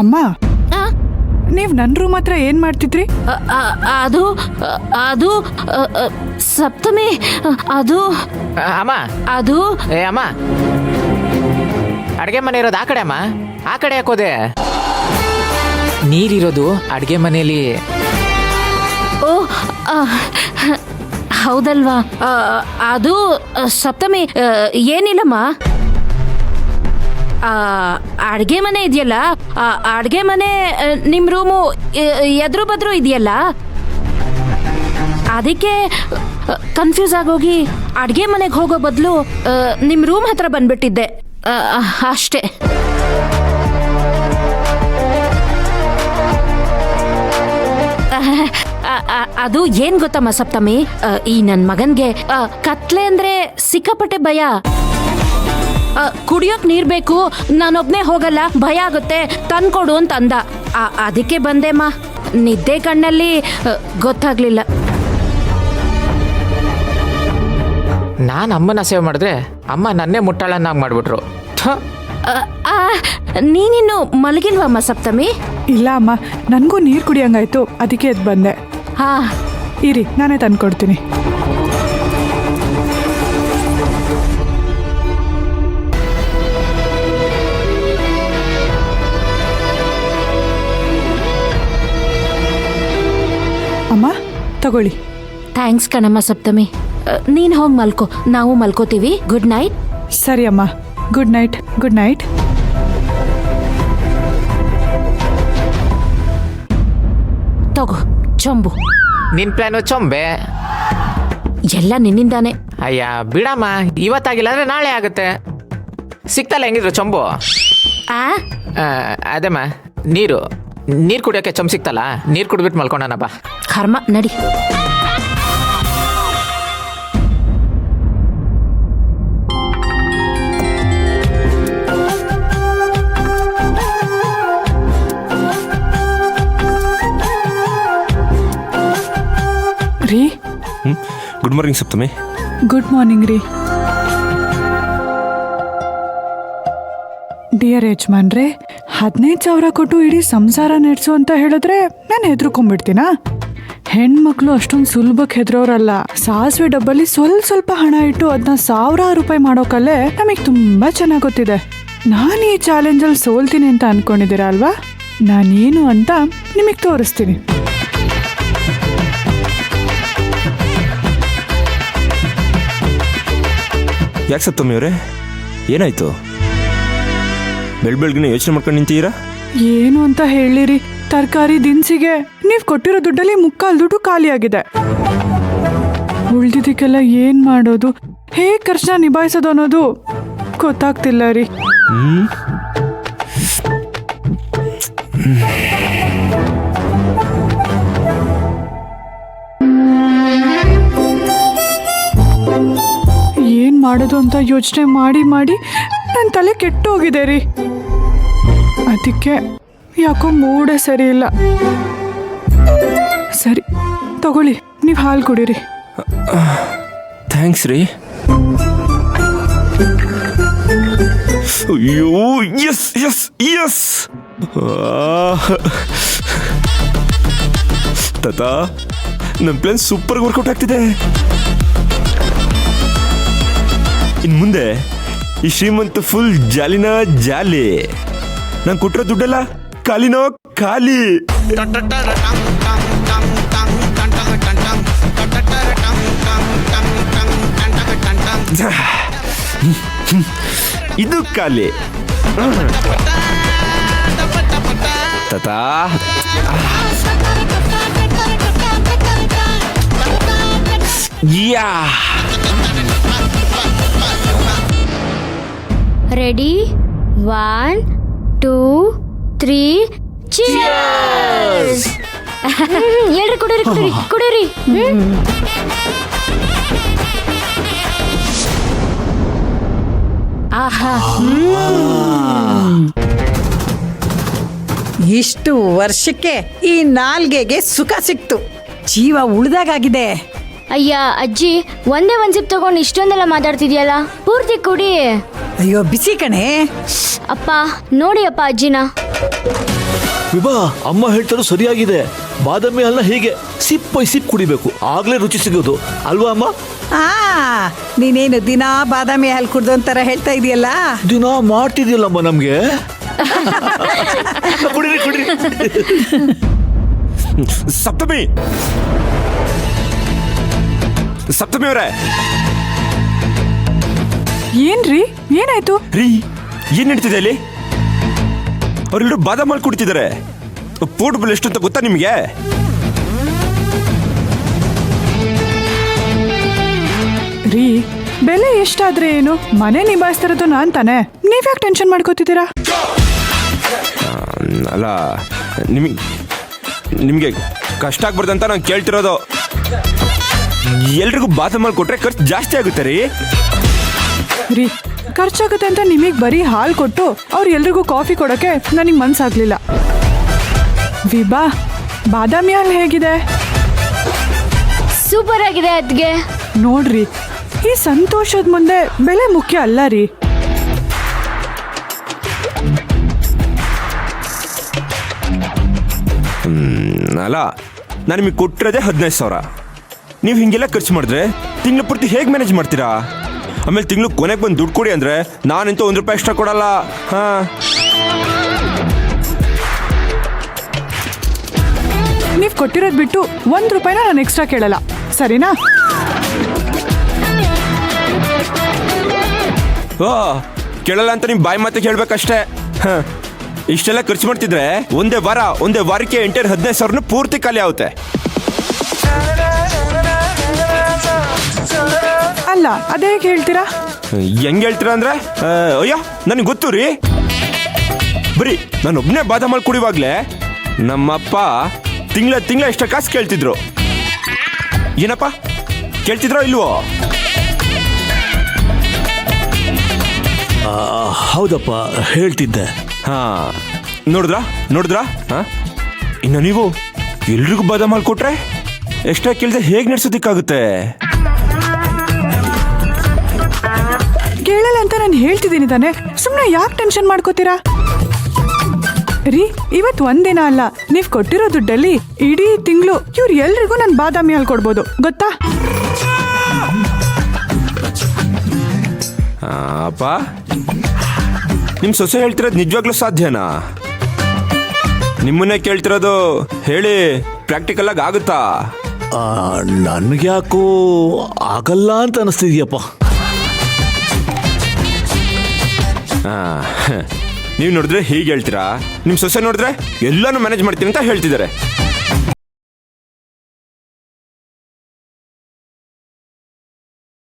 ಅಮ್ಮ, ನೀವ್ ನನ್ ರೂಮ್ ಹತ್ರ ಏನ್ ಮಾಡ್ತಿದ್ರಿ? ಅದು ಅದು ಸಪ್ತಮಿ, ಅದು ಅಮ್ಮ, ಅದು ಅಮ್ಮ, ಅಡ್ಗೆ ಮನೆ ಇರೋದು ಆ ಕಡೆ ಅಮ್ಮ, ಆ ಕಡೆ ಯಾಕೋದೆ? ನೀರಿರೋದು ಅಡ್ಗೆ ಮನೆಯಲ್ಲಿ. ಓ ಹೌದಲ್ವಾ? ಅದು ಸಪ್ತಮಿ, ಏನಿಲ್ಲಮ್ಮ. ಅಡ್ಗೆ ಮನೆ ಇದೆಯಲ್ಲ, ಅಡ್ಗೆ ಮನೆ ನಿಮ್ ರೂಮು ಎದುರು ಬದ್ರು ಇದೆಯಲ್ಲ, ಅದಕ್ಕೆ ಕನ್ಫ್ಯೂಸ್ ಆಗೋಗಿ ಅಡ್ಗೆ ಮನೆಗೆ ಹೋಗೋ ಬದಲು ನಿಮ್ ರೂಮ್ ಹತ್ರ ಬಂದ್ಬಿಟ್ಟಿದ್ದೆ ಅಷ್ಟೇ. ಅದು ಏನ್ ಗೊತ್ತಮ್ಮ ಸಪ್ತಮಿ, ಈ ನನ್ ಮಗನ್ಗೆ ಕತ್ಲೆ ಅಂದ್ರೆ ಸಿಕ್ಕಾಪಟ್ಟೆ ಭಯ. ಕುಡಿಯೋಕ್ ನೀರ್ ಬೇಕು, ನಾನೊಬ್ನೇ ಹೋಗಲ್ಲ, ಭಯ ಆಗುತ್ತೆ, ತಂದ್ಕೊಡು ಅಂತ ಅಂದ. ಅದಕ್ಕೆ ಬಂದೆಮ್ಮ. ನಿದ್ದೆ ಕಣ್ಣಲ್ಲಿ ಗೊತ್ತಾಗ್ಲಿಲ್ಲ. ನಾನು ಅಮ್ಮನ ಸೇವೆ ಮಾಡಿದ್ರೆ ಅಮ್ಮ ನನ್ನೇ ಮುಟ್ಟಾಳನ್ನಾಗಿ ಮಾಡ್ಬಿಟ್ರು. ನೀನಿನ್ನು ಮಲಗಿಲ್ವಮ್ಮ ಸಪ್ತಮಿ? ಇಲ್ಲ ಅಮ್ಮ, ನನ್ಗೂ ನೀರ್ ಕುಡಿಯಂಗಾಯ್ತು, ಅದಕ್ಕೆ ಎದ್ದು ಬಂದೆ. ಹಾ ಇರಿ, ನಾನೇ ತಂದ್ಕೊಡ್ತೀನಿ. ಅಮ್ಮ ತಗೊಳ್ಳಿ. ಥ್ಯಾಂಕ್ಸ್ ಕಣಮ್ಮ ಸಪ್ತಮಿ. ನೀನ್ ಹೋಗಿ ಮಲ್ಕೋ, ನಾವು ಮಲ್ಕೋತೀವಿ. Good night. ಸರಿ ಅಮ್ಮ, ಗುಡ್ ನೈಟ್. Good night. ತಗೋ ಚೊಂಬು. ನಿನ್ ಪ್ಲಾನು ಚೊಂಬೆ. ಎಲ್ಲ ನಿನ್ನಿಂದಾನೆ. ಅಯ್ಯ ಬಿಡಮ್ಮ, ಇವತ್ತಾಗಿಲ್ಲ ಅಂದ್ರೆ ನಾಳೆ ಆಗುತ್ತೆ. ಸಿಕ್ತಲ್ಲ ಹೆಂಗಿದ್ರು ಚೊಂಬು. ಅದೇಮ್ಮ, ನೀರು ಕುಡಿಯೋಕೆ ಚೊಂಬು ಸಿಕ್ತಲ್ಲ, ನೀರು ಕುಡ್ಬಿಟ್ಟು ಮಲ್ಕೊಂಡನ ಬಾ. ಕರ್ಮ, ನಡಿ. ರೀ, ಗುಡ್ ಮಾರ್ನಿಂಗ್ ಸಪ್ತಮಿ. ಗುಡ್ ಮಾರ್ನಿಂಗ್ ರೀ. ಡಿಯರ್ ಯಜಮಾನ್ರೆ, 15,000 ಕೊಟ್ಟು ಇಡೀ ಸಂಸಾರ ನಡೆಸು ಅಂತ ಹೇಳಿದ್ರೆ ನಾನು ಹೆದರ್ಕೊಂಡ್ಬಿಡ್ತೀನಾ? ಹೆಣ್ಮಕ್ಳು ಅಷ್ಟೊಂದು ಸುಲಭಕ್ಕೆ ಹೆದರೋರಲ್ಲ. ಸಾಸಿವೆ ಡಬ್ಬಲ್ಲಿ ಸ್ವಲ್ಪ ಹಣ ಇಟ್ಟು ಅದನ್ನ 1,000 ರೂಪಾಯಿ ಮಾಡೋಕಲ್ಲೇ ನಮಗೆ ತುಂಬಾ ಚೆನ್ನಾಗಿ ಗೊತ್ತಿದೆ. ನಾನು ಈ ಚಾಲೆಂಜಲ್ಲಿ ಸೋಲ್ತೀನಿ ಅಂತ ಅನ್ಕೊಂಡಿದ್ದೀರಾ ಅಲ್ವಾ? ನಾನೇನು ಅಂತ ನಿಮಗೆ ತೋರಿಸ್ತೀನಿ. ಯಾಕೆ ಸಪ್ತಮಿ ಅವರೇ, ಏನಾಯ್ತು? ಬೆಳಗ್ಗೆನೆ ಯೋಚನೆ ಮಾಡ್ಕೊಂಡು ನಿಂತೀರಾ? ಏನು ಅಂತ ಹೇಳಿರಿ, ತರಕಾರಿ ದಿನಸಿಗೆ ನೀವು ಕೊಟ್ಟಿರೋ ದುಡ್ಡಲ್ಲಿ 3/4 ದುಡ್ಡು ಖಾಲಿಯಾಗಿದೆ. ಉಳ್ದಿದ್ದಕ್ಕೆಲ್ಲ ಏನ್ ಮಾಡೋದು, ಹೇಗೆ ಖರ್ಚನ್ನ ನಿಭಾಯಿಸೋದು ಅನ್ನೋದು ಗೊತ್ತಾಗ್ತಿಲ್ಲ ರೀ. ಏನ್ ಮಾಡೋದು ಅಂತ ಯೋಚನೆ ಮಾಡಿ ನನ್ನ ತಲೆ ಕೆಟ್ಟೋಗಿದೆ ರೀ. ಅದಕ್ಕೆ ಯಾಕೋ ಮೂಡೇ ಸರಿ ಇಲ್ಲ. ಸರಿ ತಗೊಳ್ಳಿ, ನೀವು ಹಾಲು ಕುಡೀರಿ. ಥ್ಯಾಂಕ್ಸ್ ರೀ. ಅಯ್ಯೋ, ಎಸ್ ಎಸ್ ಎಸ್. ತಾತ, ನನ್ನ ಪ್ಲಾನ್ ಸೂಪರ್ ವರ್ಕೌಟ್ ಆಗ್ತಿದೆ. ಇನ್ನು ಮುಂದೆ ಈ ಶ್ರೀಮಂತ ಫುಲ್ ಜಾಲಿನ ಜಾಲಿ. ನಾನು ಕೊಟ್ಟಿರೋ ದುಡ್ಡೆಲ್ಲ ಖಾಲಿನೋ ಖಾಲಿ. ಇದು ಖಾಲಿ. ತಾತಾ, ಯಾ. ರೆಡಿ? 1, 2, 3 ಚೀರ್ಸ್. ಹೇಳ್ರಿ, ಕುಡೀರಿ ಕುಡೀರಿ ಕುಡೀರಿ. ಆಹಾ, ಇಷ್ಟು ವರ್ಷಕ್ಕೆ ಈ ನಾಲ್ಗೆಗೆ ಸುಖ ಸಿಕ್ತು, ಜೀವ ಉಳ್ದಾಗಿದೆ. ಅಯ್ಯ ಅಜ್ಜಿ, ಒಂದೇ ಒಂದ್ ಸಿಪ್ ತಗೊಂಡು ಇಷ್ಟೊಂದೆಲ್ಲ ಮಾತಾಡ್ತಿದ್ಯಲ್ಲ, ಪೂರ್ತಿ ಕುಡಿ. ಅಯ್ಯೋ ಬಿಸಿ ಕಣೆ. ಅಪ್ಪ ನೋಡಿ ಅಪ್ಪ ಅಜ್ಜಿನ. ವಿಭಾ ಅಮ್ಮ ಹೇಳ್ತಾರೋ ಸರಿಯಾಗಿದೆ. ಬಾದಾಮಿ ಹಾಲನ್ನ ಹೀಗೆ ಸಿಪ್ ಬೈ ಸಿಪ್ ಕುಡಿಬೇಕು, ಆಗ್ಲೇ ರುಚಿ ಸಿಗೋದು ಅಲ್ವಾ ಅಮ್ಮ? ಆ ನೀನೇನು ದಿನಾ ಬಾದಾಮಿ ಹಾಲು ಕುಡ್ದು ಅಂತಾರ ಹೇಳ್ತಾ ಇದೆಯಲ್ಲ. ದಿನ ಮಾಡ್ತಿದ್ಯಲ್ಲಮ್ಮ ನಮ್ಗೆ. ಕುಡಿರಿ ಕುಡಿರಿ. ಸಪ್ತಮಿ ಸಪ್ತಮಿ ಅವರೇ, ಏನ್ರಿ ಏನಾಯ್ತು? ರೀ ಏನ್ ನಡೀತಿದೆ ಅಲ್ಲಿ? ಅವ್ರೆಲ್ಲರೂ ಬಾದಾಮ್ ಹಾಲು ಕುಡಿತಿದ್ದಾರೆ. ಪೋರ್ಟಬಲ್ ಎಷ್ಟು ಅಂತ ಗೊತ್ತಾ ನಿಮಗೆ? ರೀ ಬೆಲೆ ಎಷ್ಟಾದ್ರೆ ಏನು, ಮನೆ ನಿಭಾಯಿಸ್ತಿರೋದು ನಾನ್ ತಾನೆ, ನೀವ್ಯಾಕೆ ಟೆನ್ಷನ್ ಮಾಡ್ಕೋತಿದ್ದೀರಾ? ಅಲ್ಲ ನಿಮಗೆ ಕಷ್ಟ ಆಗ್ಬಾರ್ದಂತ ನಾನು ಕೇಳ್ತಿರೋದು. ಎಲ್ರಿಗೂ ಬಾದಾಮ್ ಹಾಲು ಕೊಟ್ರೆ ಖರ್ಚು ಜಾಸ್ತಿ ಆಗುತ್ತೆ ರೀ. ರೀ ಖರ್ಚಾಗುತ್ತೆ ಅಂತ ನಿಮಗೆ ಬರೀ ಹಾಲು ಕೊಟ್ಟು ಅವ್ರು ಎಲ್ರಿಗೂ ಕಾಫಿ ಕೊಡೋಕೆ ನನಗೆ ಮನ್ಸಾಗ್ಲಿಲ್ಲ. ವಿಭಾ ಬಾದಾಮಿ ಹಾಲು ಹೇಗಿದೆ? ಸೂಪರ್ ಆಗಿದೆ ಅದ್ಗೆ. ನೋಡ್ರಿ, ಈ ಸಂತೋಷದ ಮುಂದೆ ಬೆಲೆ ಮುಖ್ಯ ಅಲ್ಲ ರೀ. ಅಲ್ಲ ನಾನು ನಿಮಗೆ ಕೊಟ್ಟಿರೋದೇ 15,000. ನೀವು ಹಿಂಗೆಲ್ಲ ಖರ್ಚು ಮಾಡಿದ್ರೆ ತಿಂಗಳು ಪೂರ್ತಿ ಹೇಗೆ ಮ್ಯಾನೇಜ್ ಮಾಡ್ತೀರಾ? ಆಮೇಲೆ ತಿಂಗಳು ಕೊನೆಗೆ ಬಂದು ದುಡ್ಡು ಕೊಡಿ ಅಂದರೆ ನಾನಂತೂ ₹1 ಎಕ್ಸ್ಟ್ರಾ ಕೊಡಲ್ಲ. ಹಾಂ, ನೀವು ಕೊಟ್ಟಿರೋದು ಬಿಟ್ಟು ₹1 ನಾನು ಎಕ್ಸ್ಟ್ರಾ ಕೇಳಲ್ಲ, ಸರಿನಾ? ಓ ಕೇಳಲ್ಲ ಅಂತ ನಿಮ್ಮ ಬಾಯಿ ಮಾತೆ ಕೇಳಬೇಕಷ್ಟೇ. ಹಾಂ, ಇಷ್ಟೆಲ್ಲ ಖರ್ಚು ಮಾಡ್ತಿದ್ರೆ ಒಂದೇ ವಾರಕ್ಕೆ ಎಂಟರ್ 15,000 ಪೂರ್ತಿ ಖಾಲಿ ಆಗುತ್ತೆ. ಅಲ್ಲ ಅದೇ ಹೇಳ್ತೀರಾ? ಹೆಂಗೆ ಹೇಳ್ತೀರಾ ಅಂದ್ರೆ, ಅಯ್ಯೋ ನನಗೆ ಗೊತ್ತು ರೀ. ಬರೀ ನಾನು ಒಬ್ಬನೇ ಬಾದಾಮ್ ಹಾಲು ಕುಡಿವಾಗಲೇ ನಮ್ಮಪ್ಪ ತಿಂಗಳ ಎಷ್ಟ ಕಾಸು ಕೇಳ್ತಿದ್ರು. ಏನಪ್ಪ ಕೇಳ್ತಿದ್ರೋ ಇಲ್ವೋ? ಹೌದಪ್ಪ ಹೇಳ್ತಿದ್ದೆ. ಹಾಂ, ನೋಡಿದ್ರಾ? ಹಾಂ, ಇನ್ನು ನೀವು ಎಲ್ರಿಗೂ ಬಾದಾಮ್ ಹಾಲು ಕೊಟ್ರೆ ಎಷ್ಟೇ ಕೇಳಿದೆ ಹೇಗೆ ನಡೆಸೋದಕ್ಕಾಗುತ್ತೆ? ಕೇಳಲ್ಲ ಅಂತ ನಾನು ಹೇಳ್ತಿದ್ದೀನಿ ತಾನೆ, ಸುಮ್ಮನೆ ಯಾಕೆ ಟೆನ್ಷನ್ ಮಾಡ್ಕೋತೀರಾ? ರೀ ಇವತ್ತು ಒಂದಿನ ಅಲ್ಲ, ನೀವು ಕೊಟ್ಟಿರೋ ದುಡ್ಡಲ್ಲಿ ಇಡೀ ತಿಂಗಳು ಇವ್ರು ಎಲ್ರಿಗೂ ನಾನು ಬಾದಾಮಿ ಹಾಲು ಕೊಡ್ಬೋದು, ಗೊತ್ತಾ? ಅಪ್ಪ, ನಿಮ್ಮ ಸೊಸೆ ಹೇಳ್ತಿರೋದು ನಿಜವಾಗ್ಲೂ ಸಾಧ್ಯನಾ? ನಿಮ್ಮನ್ನೇ ಕೇಳ್ತಿರೋದು, ಹೇಳಿ ಪ್ರಾಕ್ಟಿಕಲ್ ಆಗಿ ಆಗುತ್ತಾ? ನನ್ಗ್ಯಾಕೋ ಆಗಲ್ಲ ಅಂತ ಅನಿಸ್ತಿದ್ಯಪ್ಪ. ನೀವು ನೋಡಿದ್ರೆ ಹೀಗೆ ಹೇಳ್ತೀರಾ, ನಿಮ್ಮ ಸೊಸೆ ನೋಡಿದ್ರೆ ಎಲ್ಲಾನು ಮ್ಯಾನೇಜ್ ಮಾಡ್ತೀನಿ ಅಂತ ಹೇಳ್ತಿದ್ದಾರೆ.